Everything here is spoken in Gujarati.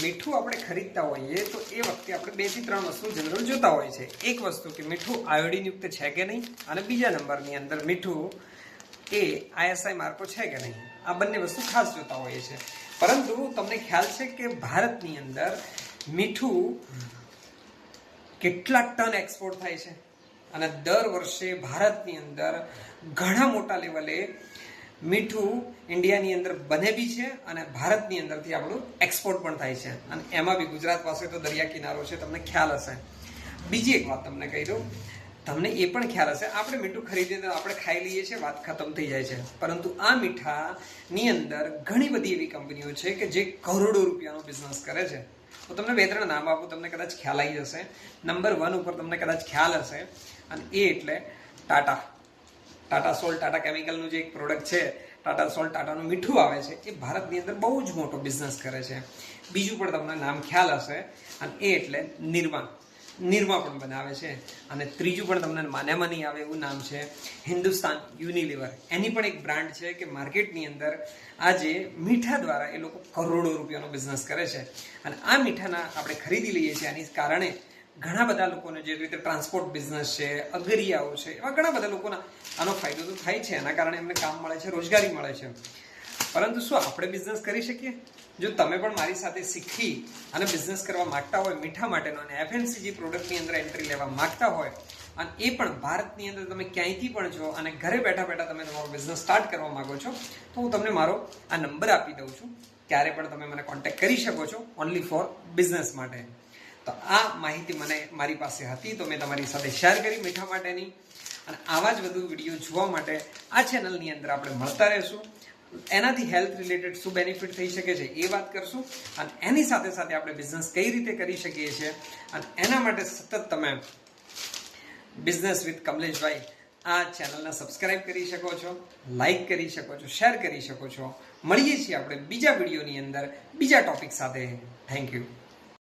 મીઠું આપણે ખરીદતા હોઈએ તો એ વખતે આપણે 2 થી 3 વસ્તુ જનરલ જોતા હોય છે. એક વસ્તુ કે મીઠું આયોડિન યુક્ત છે કે નહીં, અને બીજા નંબરની અંદર મીઠું એ ISI માર્કો છે કે નહીં. આ બંને વસ્તુ ખાસ જોતા હોઈએ છે. પરંતુ તમને ખ્યાલ છે કે ભારતની અંદર મીઠું કેટલા ટન એક્સપોર્ટ થાય છે, અને દર વર્ષે ભારતની અંદર ઘણા મોટા લેવલે મીઠું ઇન્ડિયાની અંદર બને બી છે અને ભારતની અંદરથી આપણું એક્સપોર્ટ પણ થાય છે. અને એમાં બી ગુજરાત પાસે તો દરિયા કિનારો છે, તમને ખ્યાલ હશે. બીજી એક વાત તમને કહી દઉં, તમને એ પણ ખ્યાલ હશે, આપણે મીઠું ખરીદીને આપણે ખાઈ લઈએ છીએ, વાત ખતમ થઈ જાય છે. પરંતુ આ મીઠાની અંદર ઘણી બધી એવી કંપનીઓ છે કે જે કરોડો રૂપિયાનો બિઝનેસ કરે છે. તો તમને 2-3 નામ આપું, તમને કદાચ ખ્યાલ આવી જશે. નંબર 1 ઉપર તમને કદાચ ખ્યાલ હશે, અને એ એટલે ટાટા સોલ્ટ. ટાટા કેમિકલનું જે એક પ્રોડક્ટ છે ટાટા સોલ્ટ, ટાટાનું મીઠું આવે છે, એ ભારતની અંદર બહુ જ મોટો બિઝનેસ કરે છે. બીજું પણ તમને નામ ખ્યાલ હશે, અને એ એટલે નિરમા પણ બનાવે છે. અને ત્રીજું પણ તમને માન્યામાં નહીં આવે એવું નામ છે હિન્દુસ્તાન યુનિલિવર. એની પણ એક બ્રાન્ડ છે કે માર્કેટની અંદર આજે મીઠા દ્વારા એ લોકો કરોડો રૂપિયાનો બિઝનેસ કરે છે. અને આ મીઠાના આપણે ખરીદી લઈએ છીએ, આની કારણે ઘણા બધા લોકોને, જે રીતે ટ્રાન્સપોર્ટ બિઝનેસ છે, અગરિયાઓ છે, એવા ઘણા બધા લોકોના આનો ફાયદો તો થાય છે. એના કારણે એમને કામ મળે છે, રોજગારી મળે છે. પરંતુ શું આપણે બિઝનેસ કરી શકીએ? જો તમે પણ મારી સાથે શીખી અને બિઝનેસ કરવા માંગતા હોય મીઠા માટેનો, અને FMCG પ્રોડક્ટની અંદર એન્ટ્રી લેવા માંગતા હોય, અને એ પણ ભારતની અંદર તમે ક્યાંયથી પણ છો, અને ઘરે બેઠા બેઠા તમે તમારો બિઝનેસ સ્ટાર્ટ કરવા માંગો છો, તો હું તમને મારો આ નંબર આપી દઉં છું. ત્યારે પણ તમે મને કોન્ટેક્ટ કરી શકો છો, ઓનલી ફોર બિઝનેસ માટે. તો આ માહિતી મને મારી પાસે હતી, તો મેં તમારી સાથે શેર કરી મીઠા માટેની. અને આવા જ વધુ વિડીયો જોવા માટે આ ચેનલની અંદર આપણે મળતા રહેશું. એનાથી હેલ્થ રિલેટેડ શું બેનિફિટ થઈ શકે છે એ વાત કરશું, અને એની સાથે સાથે આપણે બિઝનેસ કઈ રીતે કરી શકીએ છીએ, અને એના માટે સતત તમે બિઝનેસ વિથ કમલેશભાઈ આ ચેનલને સબસ્ક્રાઇબ કરી શકો છો, લાઈક કરી શકો છો, શેર કરી શકો છો. મળીએ છીએ આપણે બીજા વિડીયોની અંદર બીજા ટોપિક સાથે. Thank you.